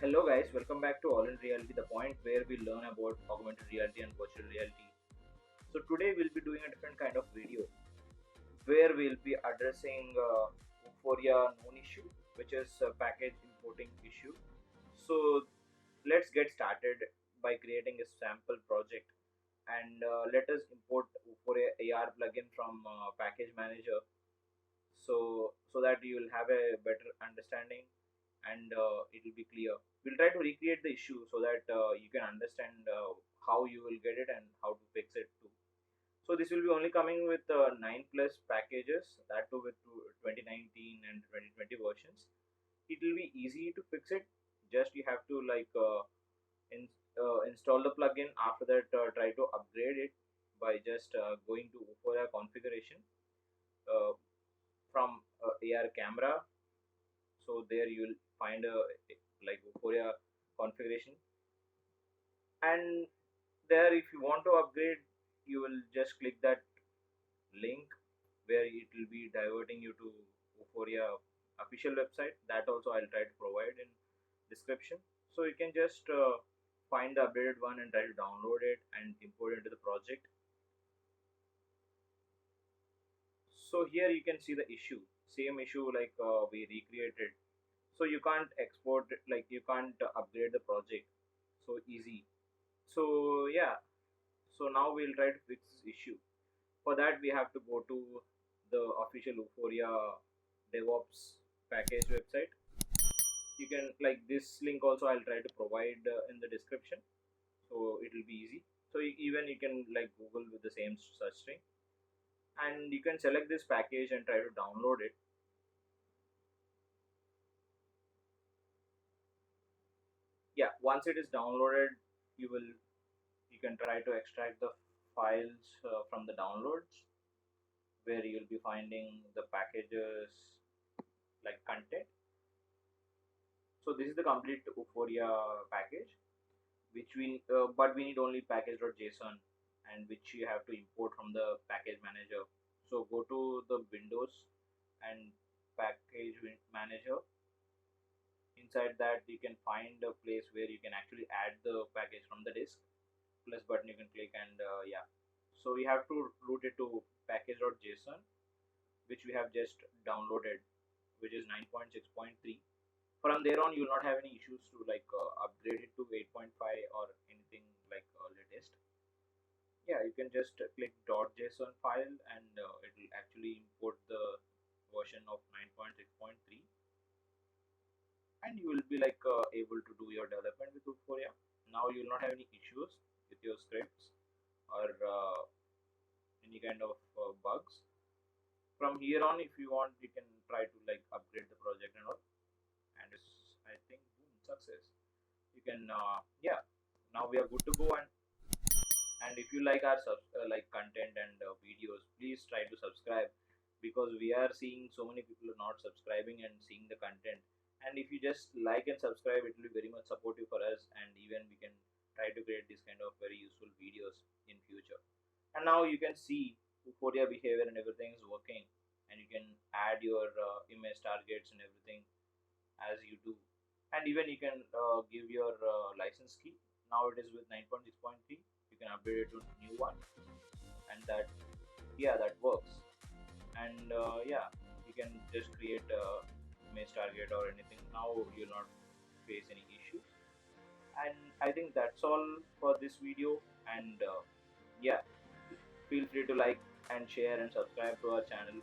Hello guys, welcome back to All in Reality, the point where we learn about augmented reality and virtual reality. So today we'll be doing a different kind of video where we'll be addressing Euphoria known issue, which is a package importing issue. So let's get started by creating a sample project and let us import Euphoria AR plugin from package manager so that you will have a better understanding and it will be clear. We'll try to recreate the issue so that you can understand how you will get it and how to fix it too. So this will be only coming with 9 plus packages, that too with 2019 and 2020 versions. It will be easy to fix it. Just you have to in, install the plugin. After that, try to upgrade it by just going to Euphoria configuration uh, from AR camera. So there you will find a like Euphoria configuration, and there if you want to upgrade, you will just click that link where it will be diverting you to Euphoria official website. That also I'll try to provide in description. So you can just find the updated one and try to download it and import it into the project. So here you can see the issue, same issue like we recreated. So you can't export it, like you can't upgrade the project so easy. So yeah, so now we'll try to fix this issue. For that we have to go to the official Euphoria DevOps package website. You can like this link also I'll try to provide in the description, so it will be easy. So even you can like Google with the same search string, and you can select this package and try to download it. Yeah, once it is downloaded, you will you can try to extract the files from the downloads, where you'll be finding the packages like content. So this is the complete Euphoria package, which but we need only package.json, and which you have to import from the package manager. So go to the Windows and package manager. Inside that you can find a place where you can actually add the package from the disk. Plus button you can click, and yeah. So we have to route it to package.json, which we have just downloaded, which is 9.6.3. From there on, you will not have any issues to upgrade it to 8.5 or anything like latest. Yeah, you can just click .json file, and it will actually import the version of 9.6.3, and you will be able to do your development with Euphoria. Now you will not have any issues with your scripts or any kind of bugs. From here on, if you want, you can try to like upgrade the project and all, and it's, I think, boom, success. You can yeah, now we are good to go. And if you like our like content and videos, please try to subscribe, because we are seeing so many people are not subscribing and seeing the content. And if you just like and subscribe, it will be very much supportive for us, and even we can try to create this kind of very useful videos in future. And now you can see Euphoria behavior and everything is working, and you can add your image targets and everything as you do. And even you can give your license key. Now it is with 9.6.3, you can upgrade it to new one, and that, yeah, that works. And yeah, you can just create a image target or anything. Now you'll not face any issues. And I think that's all for this video. And yeah, feel free to like and share and subscribe to our channel,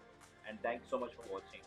and thanks so much for watching.